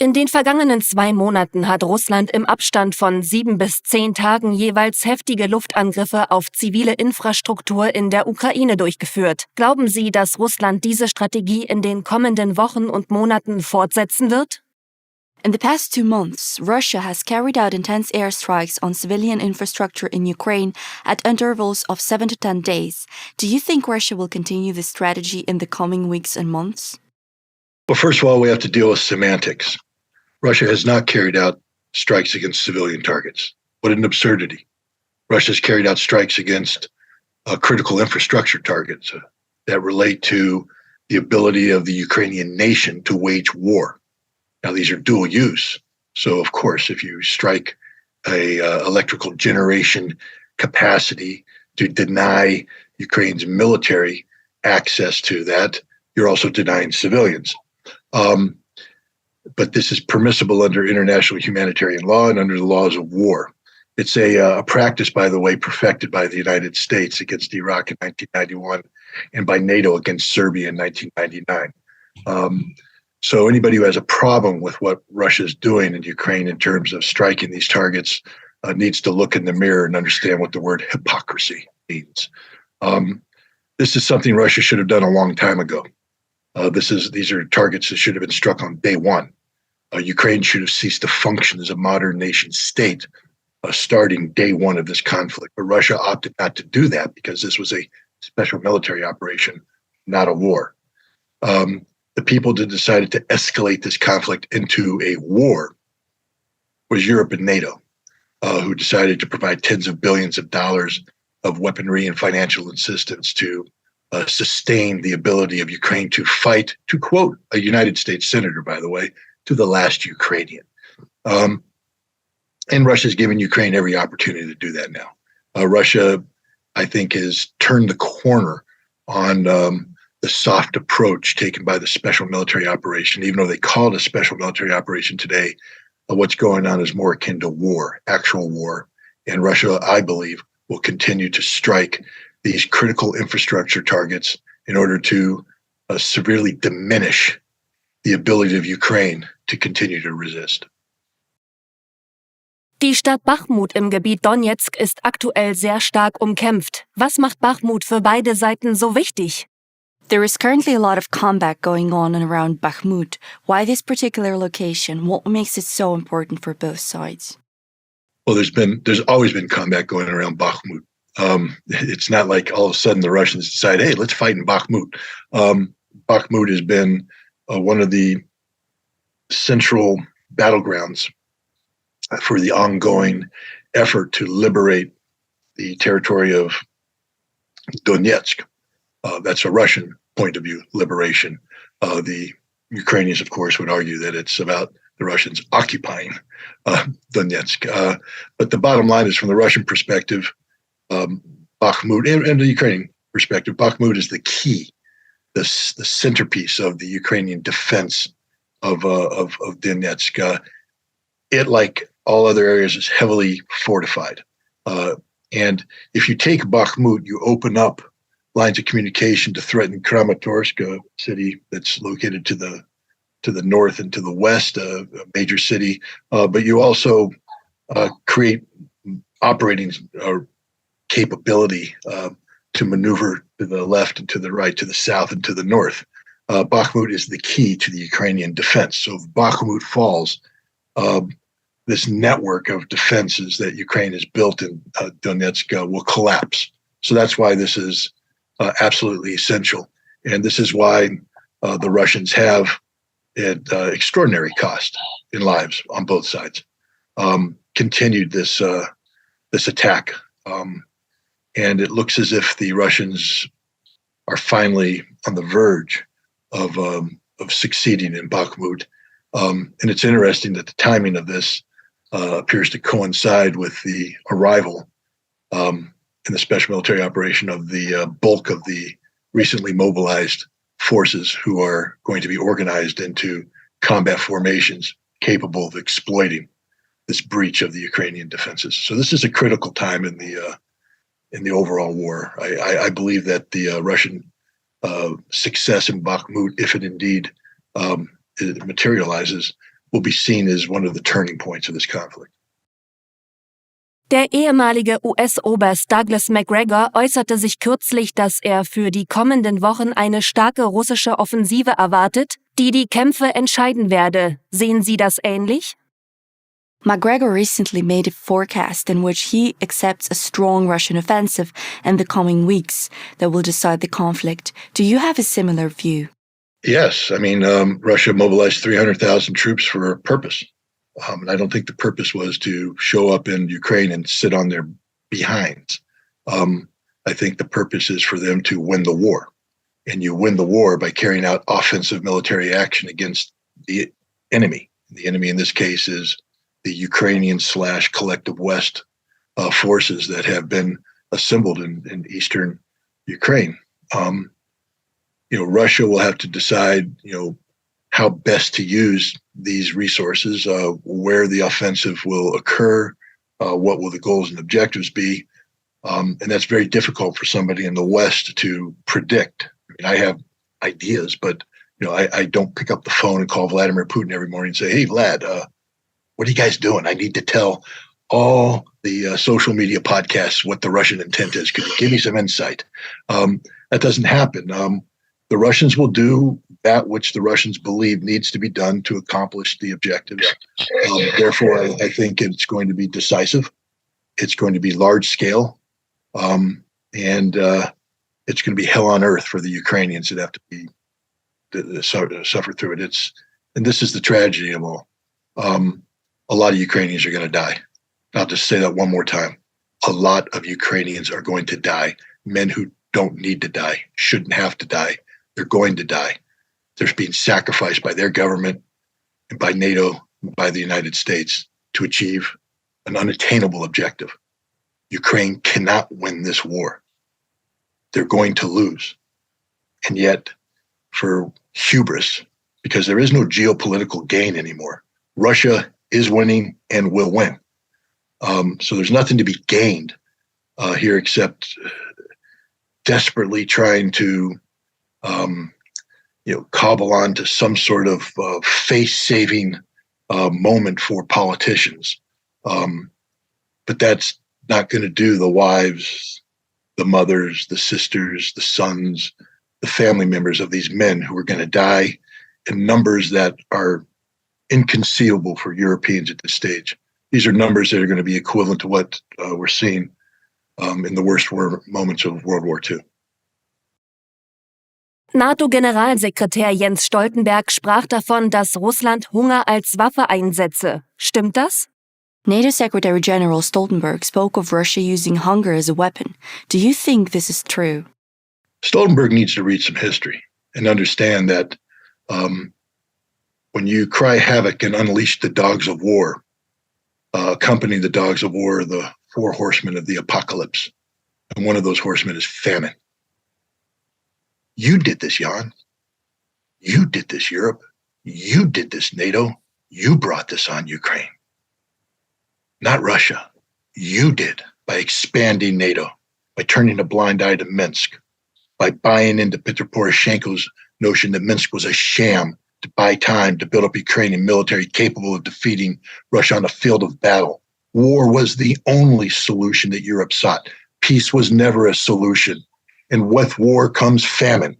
In den vergangenen 2 Monaten hat Russland im Abstand von 7 bis 10 Tagen jeweils heftige Luftangriffe auf zivile Infrastruktur in der Ukraine durchgeführt. Glauben Sie, dass Russland diese Strategie in den kommenden Wochen und Monaten fortsetzen wird? In the past 2 months, Russia has carried out intense airstrikes on civilian infrastructure in Ukraine at intervals of 7 to 10 days. Do you think Russia will continue this strategy in the coming weeks and months? Well, first of all, we have to deal with semantics. Russia has not carried out strikes against civilian targets. What an absurdity. Russia has carried out strikes against critical infrastructure targets that relate to the ability of the Ukrainian nation to wage war. Now, these are dual use. So, of course, if you strike a electrical generation capacity to deny Ukraine's military access to that, you're also denying civilians. But this is permissible under international humanitarian law and under the laws of war. It's a practice, by the way, perfected by the United States against Iraq in 1991 and by NATO against Serbia in 1999. So anybody who has a problem with what Russia is doing in Ukraine in terms of striking these targets needs to look in the mirror and understand what the word hypocrisy means. This is something Russia should have done a long time ago. These are targets that should have been struck on day one. Ukraine should have ceased to function as a modern nation state starting day one of this conflict. But Russia opted not to do that because this was a special military operation, not a war. The people that decided to escalate this conflict into a war was Europe and NATO, who decided to provide tens of billions of dollars of weaponry and financial assistance to sustain the ability of Ukraine to fight, to quote a United States senator, by the way, to the last Ukrainian. And Russia's given Ukraine every opportunity to do that now. Russia, I think, has turned the corner on the soft approach taken by the special military operation. Even though they call it a special military operation today, what's going on is more akin to war, actual war. And Russia, I believe, will continue to strike these critical infrastructure targets in order to severely diminish the ability of Ukraine to continue to resist. Die Stadt Bachmut im Gebiet Donetsk ist aktuell sehr stark umkämpft. Was macht Bachmut für beide Seiten so wichtig? There is currently a lot of combat going on around Bakhmut. Why this particular location? What makes it so important for both sides? Well, there's always been combat going around Bakhmut. It's not like all of a sudden the Russians decide, hey, let's fight in Bakhmut. Bakhmut has been one of the central battlegrounds for the ongoing effort to liberate the territory of Donetsk. That's a Russian point of view, liberation. The Ukrainians, of course, would argue that it's about the Russians occupying Donetsk. But the bottom line is, from the Russian perspective, Bakhmut, and the Ukrainian perspective, Bakhmut is the key, the centerpiece of the Ukrainian defense of Donetsk. It, like all other areas, is heavily fortified. And if you take Bakhmut, you open up lines of communication to threaten Kramatorsk, a city that's located to the north and to the west, a major city. But you also create operating capability to maneuver to the left and to the right, to the south and to the north. Bakhmut is the key to the Ukrainian defense. So if Bakhmut falls, this network of defenses that Ukraine has built in Donetsk will collapse. So that's why this is absolutely essential. And this is why the Russians have, at extraordinary cost in lives on both sides, continued this attack. And it looks as if the Russians are finally on the verge of succeeding in Bakhmut. And it's interesting that the timing of this appears to coincide with the arrival in the special military operation of the bulk of the recently mobilized forces who are going to be organized into combat formations capable of exploiting this breach of the Ukrainian defenses. So this is a critical time in the overall war. I believe that the Russian success in Bakhmut, if it indeed it materializes, will be seen as one of the turning points of this conflict. Der ehemalige US-Oberst Douglas Macgregor äußerte sich kürzlich, dass er für die kommenden Wochen eine starke russische Offensive erwartet, die die Kämpfe entscheiden werde. Sehen Sie das ähnlich? Macgregor recently made a forecast in which he accepts a strong Russian offensive in the coming weeks that will decide the conflict. Do you have a similar view? Yes. I mean, Russia mobilized 300,000 troops for a purpose. And I don't think the purpose was to show up in Ukraine and sit on their behinds. I think the purpose is for them to win the war. And you win the war by carrying out offensive military action against the enemy. The enemy in this case is the Ukrainian/collective West forces that have been assembled in eastern Ukraine. Russia will have to decide, how best to use these resources, where the offensive will occur, what will the goals and objectives be. And that's very difficult for somebody in the West to predict. I have ideas, but I don't pick up the phone and call Vladimir Putin every morning and say, "Hey, Vlad, what are you guys doing? I need to tell all the social media podcasts what the Russian intent is. Could you give me some insight?" That doesn't happen. The Russians will do that which the Russians believe needs to be done to accomplish the objectives. Therefore, I think it's going to be decisive. It's going to be large scale. And it's going to be hell on earth for the Ukrainians that have to suffer through it. And this is the tragedy of all. A lot of Ukrainians are going to die. I'll just say that one more time. A lot of Ukrainians are going to die. Men who don't need to die, shouldn't have to die. They're going to die. They're being sacrificed by their government and by NATO, and by the United States to achieve an unattainable objective. Ukraine cannot win this war. They're going to lose. And yet, for hubris, because there is no geopolitical gain anymore, Russia is winning and will win. So there's nothing to be gained here except desperately trying to cobble on to some sort of face-saving moment for politicians. But that's not going to do the wives, the mothers, the sisters, the sons, the family members of these men who are going to die in numbers that are inconceivable for Europeans at this stage. These are numbers that are going to be equivalent to what we're seeing in the worst moments of World War II. NATO-Generalsekretär Jens Stoltenberg sprach davon, dass Russland Hunger als Waffe einsetze. Stimmt das? NATO Secretary General Stoltenberg spoke of Russia using hunger as a weapon. Do you think this is true? Stoltenberg needs to read some history and understand that when you cry havoc and unleash the dogs of war, accompany the dogs of war, the four horsemen of the apocalypse, and one of those horsemen is famine. You did this, Jan. You did this, Europe. You did this, NATO. You brought this on Ukraine. Not Russia. You did, by expanding NATO, by turning a blind eye to Minsk, by buying into Petro Poroshenko's notion that Minsk was a sham to buy time to build up Ukrainian military capable of defeating Russia on a field of battle. War was the only solution that Europe sought. Peace was never a solution. And with war comes famine.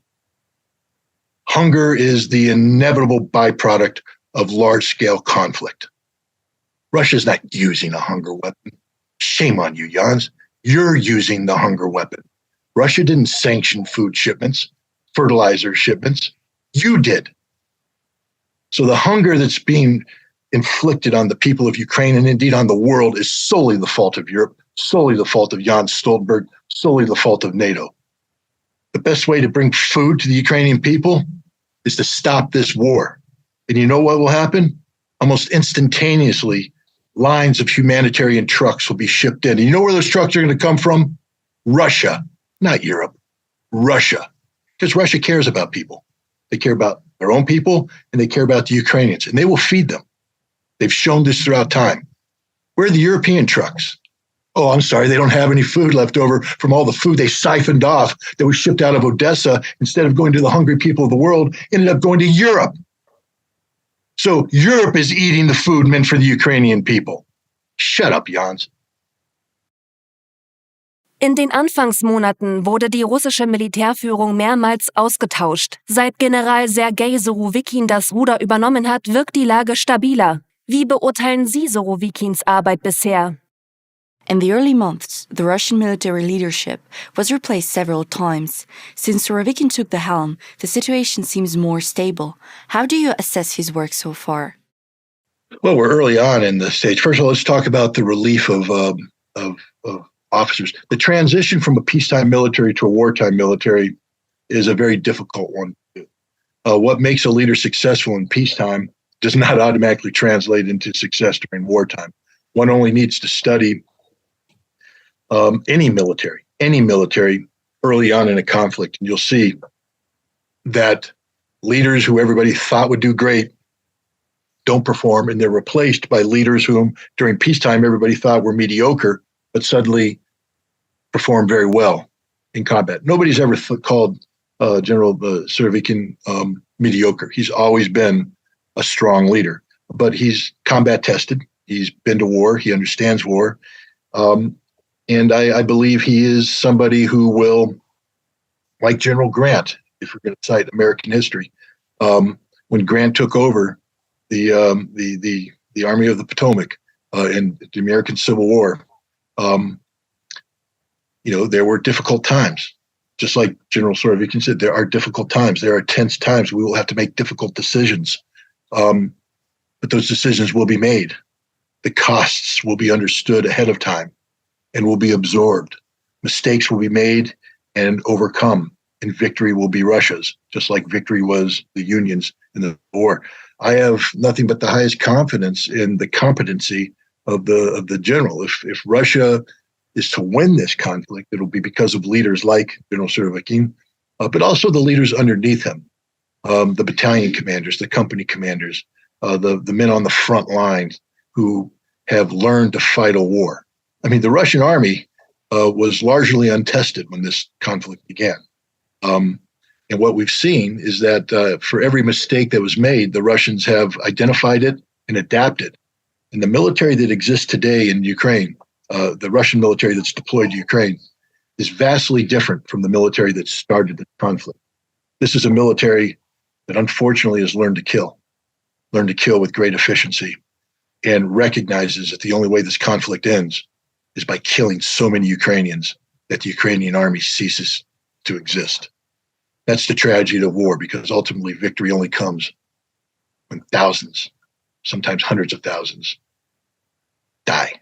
Hunger is the inevitable byproduct of large-scale conflict. Russia's not using a hunger weapon. Shame on you, Jans. You're using the hunger weapon. Russia didn't sanction food shipments, fertilizer shipments. You did. So the hunger that's being inflicted on the people of Ukraine and indeed on the world is solely the fault of Europe, solely the fault of Jens Stoltenberg, solely the fault of NATO. The best way to bring food to the Ukrainian people is to stop this war. And you know what will happen? Almost instantaneously, lines of humanitarian trucks will be shipped in. And you know where those trucks are going to come from? Russia, not Europe. Russia. Because Russia cares about people. They care about their own people, and they care about the Ukrainians, and they will feed them. They've shown this throughout time. Where are the European trucks? Oh, I'm sorry, they don't have any food left over from all the food they siphoned off that was shipped out of Odessa instead of going to the hungry people of the world, ended up going to Europe. So Europe is eating the food meant for the Ukrainian people. Shut up, Jans. In den Anfangsmonaten wurde die russische Militärführung mehrmals ausgetauscht. Seit General Sergei Surowikin das Ruder übernommen hat, wirkt die Lage stabiler. Wie beurteilen Sie Surowikins Arbeit bisher? In the early months, the Russian military leadership was replaced several times. Since Surovikin took the helm, the situation seems more stable. How do you assess his work so far? Well, we're early on in the stage. First of all, let's talk about the relief of officers. The transition from a peacetime military to a wartime military is a very difficult one to do. What makes a leader successful in peacetime does not automatically translate into success during wartime. One only needs to study any military early on in a conflict, and you'll see that leaders who everybody thought would do great don't perform, and they're replaced by leaders whom during peacetime everybody thought were mediocre, but suddenly perform very well in combat. Nobody's ever called General Surovikin mediocre. He's always been a strong leader, but he's combat tested. He's been to war. He understands war. And I believe he is somebody who will, like General Grant, if we're going to cite American history, when Grant took over the Army of the Potomac in the American Civil War, there were difficult times. Just like General Surovikin said, there are difficult times. There are tense times. We will have to make difficult decisions. But those decisions will be made. The costs will be understood ahead of time and will be absorbed. Mistakes will be made and overcome, and victory will be Russia's, just like victory was the Union's in the war. I have nothing but the highest confidence in the competency of the general. If Russia is to win this conflict, it'll be because of leaders like General Surovikin, but also the leaders underneath him, the battalion commanders, the company commanders, the men on the front line who have learned to fight a war. I mean, the Russian army was largely untested when this conflict began. And what we've seen is that for every mistake that was made, the Russians have identified it and adapted. And the military that exists today in Ukraine, the Russian military that's deployed to Ukraine, is vastly different from the military that started the conflict. This is a military that unfortunately has learned to kill with great efficiency, and recognizes that the only way this conflict ends is by killing so many Ukrainians that the Ukrainian army ceases to exist. That's the tragedy of war, because ultimately victory only comes when thousands, sometimes hundreds of thousands, die.